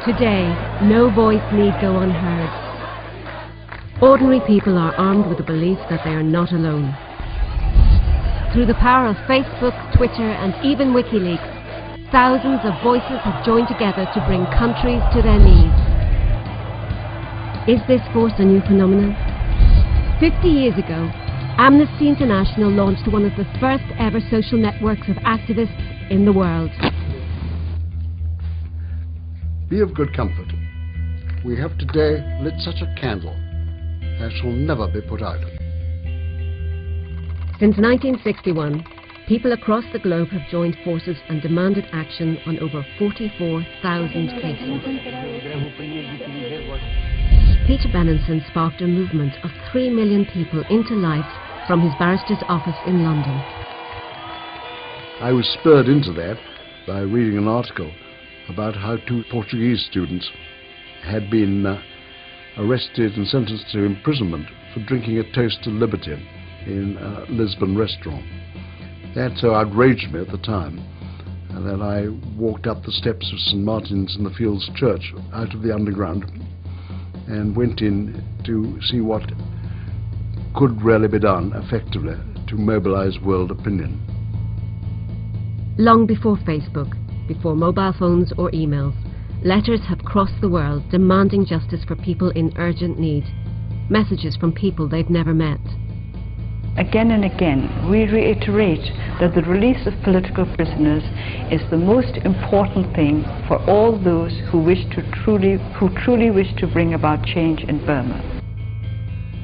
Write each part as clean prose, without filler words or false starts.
Today, no voice need go unheard. Ordinary people are armed with the belief that they are not alone. Through the power of Facebook, Twitter and even WikiLeaks, thousands of voices have joined together to bring countries to their knees. Is this force a new phenomenon? 50 years ago, Amnesty International launched one of the first ever social networks of activists in the world. Be of good comfort. We have today lit such a candle as shall never be put out. Since 1961, people across the globe have joined forces and demanded action on over 44,000 cases. Peter Benenson sparked a movement of 3 million people into life from his barrister's office in London. I was spurred into that by reading an article about how 2 Portuguese students had been arrested and sentenced to imprisonment for drinking a toast to liberty in a Lisbon restaurant. That so outraged me at the time that I walked up the steps of St. Martin's in the Fields Church out of the underground and went in to see what could really be done effectively to mobilize world opinion. Long before Facebook, before mobile phones or emails, letters have crossed the world demanding justice for people in urgent need. Messages from people they've never met. Again and again, we reiterate that the release of political prisoners is the most important thing for all those who truly wish to bring about change in Burma.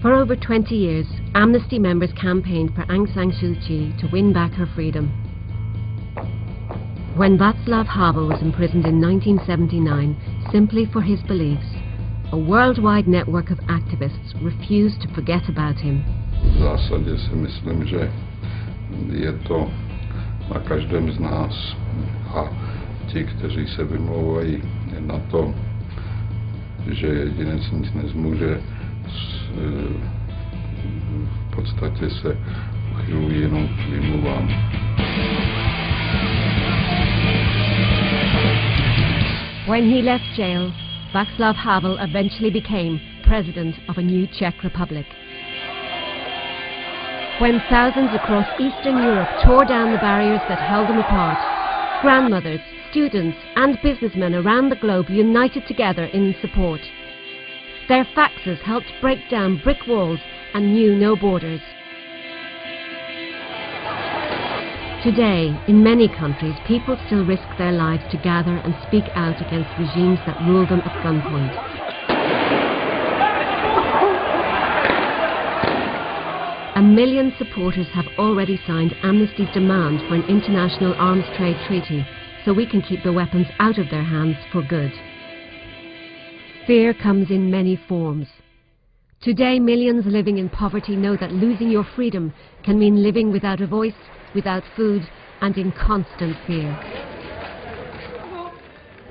For over 20 years, Amnesty members campaigned for Aung San Suu Kyi to win back her freedom. When Václav Havel was imprisoned in 1979 simply for his beliefs, a worldwide network of activists refused to forget about him. V zásadě si myslím, že je to na každém z nás a ti, kteří se vymlouvají na to, že jedinec nic nezmůže, v podstatě se uchylují jenom k výmluvám. When he left jail, Václav Havel eventually became president of a new Czech Republic. When thousands across Eastern Europe tore down the barriers that held them apart, grandmothers, students and businessmen around the globe united together in support. Their faxes helped break down brick walls and knew no borders. Today, in many countries, people still risk their lives to gather and speak out against regimes that rule them at gunpoint. A million supporters have already signed Amnesty's demand for an international arms trade treaty so we can keep the weapons out of their hands for good. Fear comes in many forms. Today, millions living in poverty know that losing your freedom can mean living without a voice, without food, and in constant fear.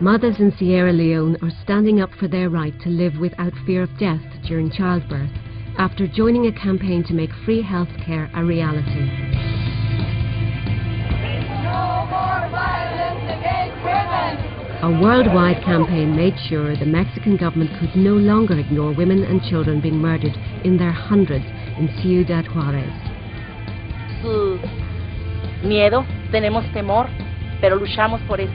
Mothers in Sierra Leone are standing up for their right to live without fear of death during childbirth, after joining a campaign to make free health care a reality. No more violence against women! A worldwide campaign made sure the Mexican government could no longer ignore women and children being murdered in their hundreds in Ciudad Juárez. Su miedo, tenemos temor, pero luchamos por eso.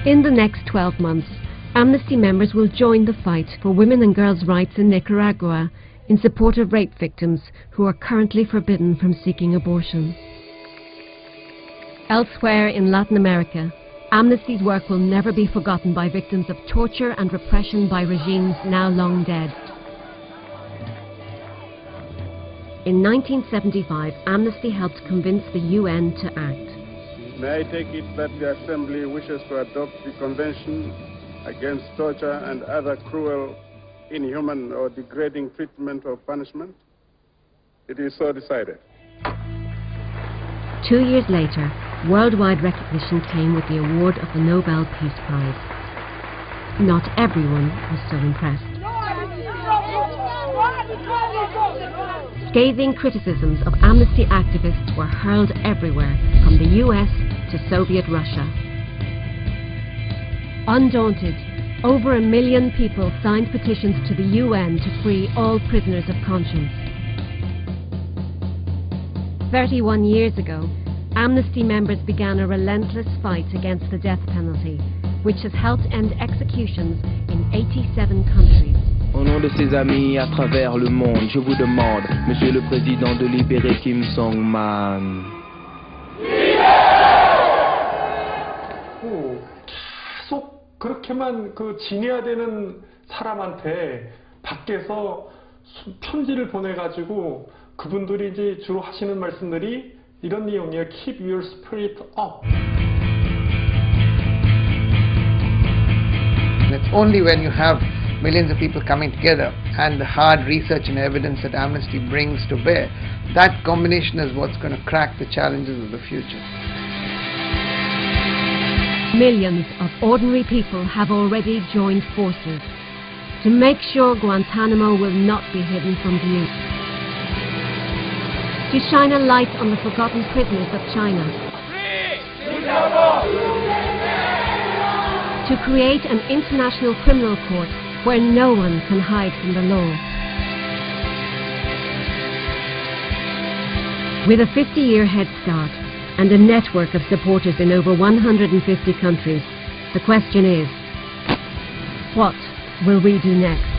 In the next 12 months, Amnesty members will join the fight for women and girls' rights in Nicaragua in support of rape victims who are currently forbidden from seeking abortion. Elsewhere in Latin America, Amnesty's work will never be forgotten by victims of torture and repression by regimes now long dead. In 1975, Amnesty helped convince the UN to act. May I take it that the Assembly wishes to adopt the Convention against torture and other cruel, inhuman or degrading treatment or punishment? It is so decided. 2 years later, worldwide recognition came with the award of the Nobel Peace Prize. Not everyone was so impressed. Scathing criticisms of Amnesty activists were hurled everywhere, from the US to Soviet Russia. Undaunted, over 1 million people signed petitions to the UN to free all prisoners of conscience. 31 years ago, Amnesty members began a relentless fight against the death penalty, which has helped end executions in 87 countries. Au nom de ses amis à travers le monde, je vous demande, Monsieur le Président, de libérer Kim Song-man. 계속 그렇게만 지내야 되는 사람한테 밖에서 편지를 보내가지고 그분들이 이제 주로 하시는 말씀들이 이런 내용이에요. Keep your spirit up. It's only when you have millions of people coming together and the hard research and evidence that Amnesty brings to bear, that combination is what's going to crack the challenges of the future. Millions of ordinary people have already joined forces to make sure Guantanamo will not be hidden from view. To shine a light on the forgotten prisoners of China. To create an international criminal court where no one can hide from the law. With a 50-year head start and a network of supporters in over 150 countries, the question is, what will we do next?